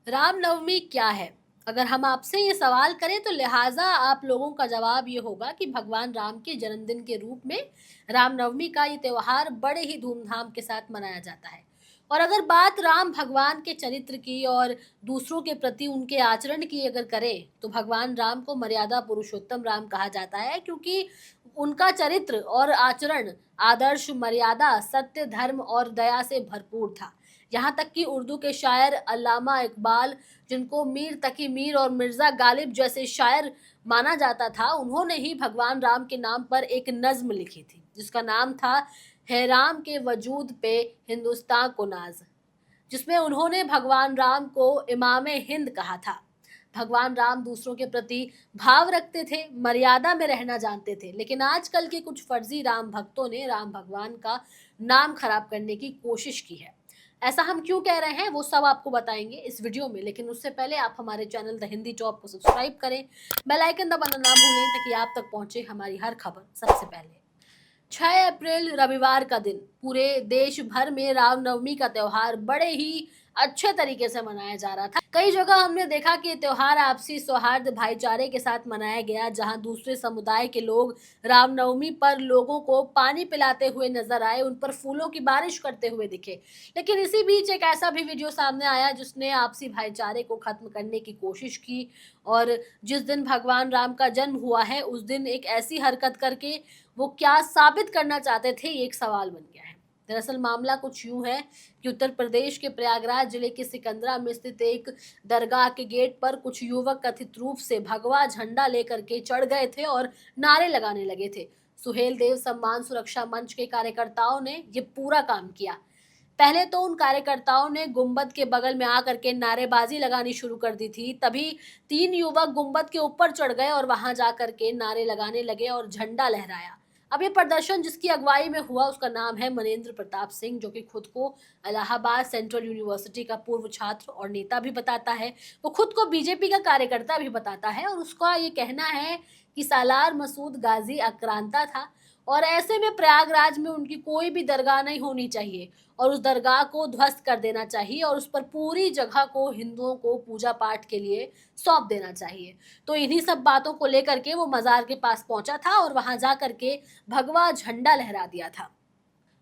रामनवमी क्या है? अगर हम आपसे ये सवाल करें तो लिहाजा आप लोगों का जवाब ये होगा कि भगवान राम के जन्मदिन के रूप में रामनवमी का ये त्योहार बड़े ही धूमधाम के साथ मनाया जाता है। और अगर बात राम भगवान के चरित्र की और दूसरों के प्रति उनके आचरण की अगर करें, तो भगवान राम को मर्यादा पुरुषोत्तम राम कहा जाता है, क्योंकि उनका चरित्र और आचरण आदर्श, मर्यादा, सत्य, धर्म और दया से भरपूर था। यहाँ तक कि उर्दू के शायर अल्लामा इकबाल, जिनको मीर तकी मीर और मिर्ज़ा गालिब जैसे शायर माना जाता था, उन्होंने ही भगवान राम के नाम पर एक नज़्म लिखी थी, जिसका नाम था है राम के वजूद पे हिंदुस्तां को नाज़, जिसमें उन्होंने भगवान राम को इमामे हिंद कहा था। भगवान राम दूसरों के प्रति भाव रखते थे, मर्यादा में रहना जानते थे, लेकिन आजकल के कुछ फर्जी राम भक्तों ने राम भगवान का नाम खराब करने की कोशिश की है। ऐसा हम क्यों कह रहे हैं, वो सब आपको बताएंगे इस वीडियो में, लेकिन उससे पहले आप हमारे चैनल द हिंदी टॉप को सब्सक्राइब करें, बेल आइकन दबाना ना भूलें, ताकि आप तक पहुंचे हमारी हर खबर सबसे पहले। 6 अप्रैल रविवार का दिन पूरे देश भर में रामनवमी का त्योहार बड़े ही अच्छे तरीके से मनाया जा रहा था। कई जगह हमने देखा कि त्योहार आपसी सौहार्द, भाईचारे के साथ मनाया गया, जहां दूसरे समुदाय के लोग रामनवमी पर लोगों को पानी पिलाते हुए नजर आए, उन पर फूलों की बारिश करते हुए दिखे। लेकिन इसी बीच एक ऐसा भी वीडियो सामने आया जिसने आपसी भाईचारे को खत्म करने की कोशिश की, और जिस दिन भगवान राम का जन्म हुआ है, उस दिन एक ऐसी हरकत करके वो क्या साबित करना चाहते थे, ये एक सवाल बन गया है। दरअसल मामला कुछ यूं है कि उत्तर प्रदेश के प्रयागराज जिले के सिकंदरा में स्थित एक दरगाह के गेट पर कुछ युवक कथित रूप से भगवा झंडा लेकर के चढ़ गए थे और नारे लगाने लगे थे। सुहेल देव सम्मान सुरक्षा मंच के कार्यकर्ताओं ने ये पूरा काम किया। पहले तो उन कार्यकर्ताओं ने गुंबद के बगल में आकर के नारेबाजी लगानी शुरू कर दी थी। तभी 3 युवक गुंबद के ऊपर चढ़ गए और वहां जाकर के नारे लगाने लगे और झंडा लहराया। अब ये प्रदर्शन जिसकी अगुवाई में हुआ, उसका नाम है मनेंद्र प्रताप सिंह, जो कि खुद को इलाहाबाद सेंट्रल यूनिवर्सिटी का पूर्व छात्र और नेता भी बताता है। वो खुद को बीजेपी का कार्यकर्ता भी बताता है, और उसका ये कहना है कि सालार मसूद गाजी आक्रांता था, और ऐसे में प्रयागराज में उनकी कोई भी दरगाह नहीं होनी चाहिए, और उस दरगाह को ध्वस्त कर देना चाहिए, और उस पर पूरी जगह को हिंदुओं को पूजा पाठ के लिए सौंप देना चाहिए। तो इन्हीं सब बातों को लेकर के वो मजार के पास पहुंचा था और वहां जा करके भगवा झंडा लहरा दिया था।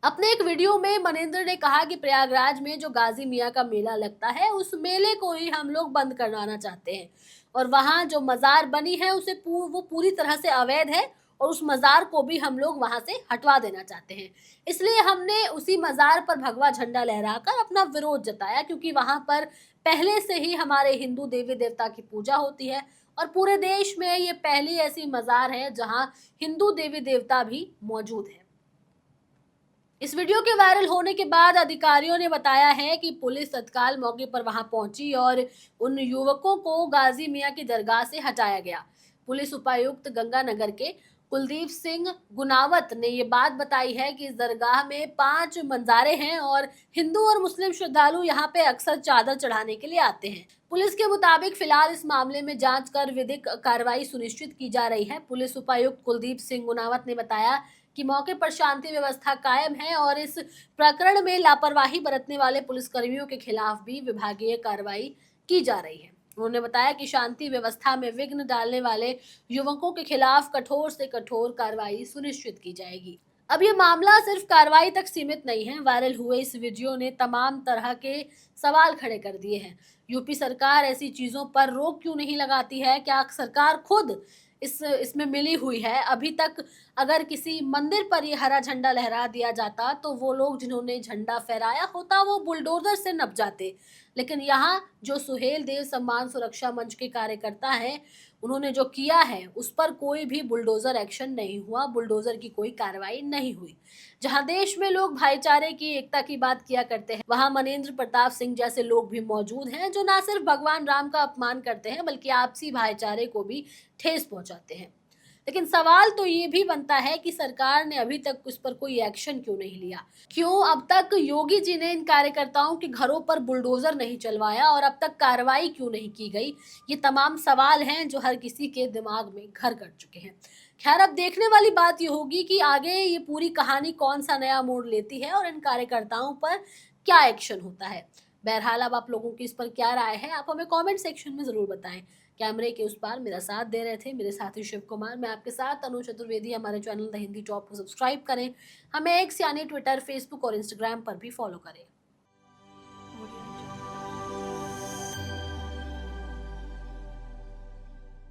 अपने एक वीडियो में मनेंद्र ने कहा कि प्रयागराज में जो गाजी मियाँ का मेला लगता है, उस मेले को ही हम लोग बंद करवाना चाहते हैं, और वहाँ जो मजार बनी है उसे वो पूरी तरह से अवैध है, और उस मजार को भी हम लोग वहाँ से हटवा देना चाहते हैं। इसलिए हमने उसी मजार पर भगवा झंडा लहराकर अपना विरोध जताया, क्योंकि वहाँ पर पहले से ही हमारे हिंदू देवी देवता की पूजा होती है, और पूरे देश में ये पहली ऐसी मजार है जहाँ हिंदू देवी देवता भी मौजूद है। इस वीडियो के वायरल होने के बाद अधिकारियों ने बताया है कि पुलिस तत्काल मौके पर वहां पहुंची और उन युवकों को गाजी मियां की दरगाह से हटाया गया। पुलिस उपायुक्त गंगानगर के कुलदीप सिंह गुनावत ने ये बात बताई है कि इस दरगाह में 5 मंजारे हैं, और हिंदू और मुस्लिम श्रद्धालु यहाँ पे अक्सर चादर चढ़ाने के लिए आते हैं। पुलिस के मुताबिक फिलहाल इस मामले में जांच कर विधिक कार्रवाई सुनिश्चित की जा रही है। पुलिस उपायुक्त कुलदीप सिंह गुनावत ने बताया कि मौके पर शांति व्यवस्था कायम है, और इस प्रकरण में लापरवाही बरतने वाले पुलिसकर्मियों के खिलाफ भी विभागीय कार्रवाई की जा रही है। उन्होंने बताया कि शांति व्यवस्था में विघ्न डालने वाले युवकों के खिलाफ कठोर से कठोर कार्रवाई सुनिश्चित की जाएगी। अब ये मामला सिर्फ कार्रवाई तक सीमित नहीं है। वायरल हुए इस वीडियो ने तमाम तरह के सवाल खड़े कर दिए हैं। यूपी सरकार ऐसी चीजों पर रोक क्यों नहीं लगाती है? क्या सरकार खुद इसमें मिली हुई है? अभी तक अगर किसी मंदिर पर ये हरा झंडा लहरा दिया जाता, तो वो लोग जिन्होंने झंडा फहराया होता वो बुलडोजर से नप जाते। लेकिन यहाँ जो सुहेल देव सम्मान सुरक्षा मंच के कार्यकर्ता हैं, उन्होंने जो किया है उस पर कोई भी बुलडोजर एक्शन नहीं हुआ, बुलडोजर की कोई कार्रवाई नहीं हुई। जहां देश में लोग भाईचारे की, एकता की बात किया करते हैं, वहां मनेंद्र प्रताप सिंह जैसे लोग भी मौजूद हैं, जो ना सिर्फ भगवान राम का अपमान करते हैं, बल्कि आपसी भाईचारे को भी ठेस पहुंचाते हैं। लेकिन सवाल तो ये भी बनता है कि सरकार ने अभी तक उस पर कोई एक्शन क्यों नहीं लिया? क्यों अब तक योगी जी ने इन कार्यकर्ताओं के घरों पर बुलडोजर नहीं चलवाया, और अब तक कार्रवाई क्यों नहीं की गई? ये तमाम सवाल हैं जो हर किसी के दिमाग में घर कर चुके हैं। खैर, अब देखने वाली बात ये होगी कि आगे ये पूरी कहानी कौन सा नया मोड़ लेती है और इन कार्यकर्ताओं पर क्या एक्शन होता है। बहरहाल अब आप लोगों की इस पर क्या राय है, आप हमें कमेंट सेक्शन में ज़रूर बताएँ। कैमरे के उस पार मेरा साथ दे रहे थे मेरे साथी शिव कुमार, मैं आपके साथ अनु चतुर्वेदी। हमारे चैनल द हिंदी टॉप को सब्सक्राइब करें, हमें एक्स यानी ट्विटर, फेसबुक और इंस्टाग्राम पर भी फॉलो करें।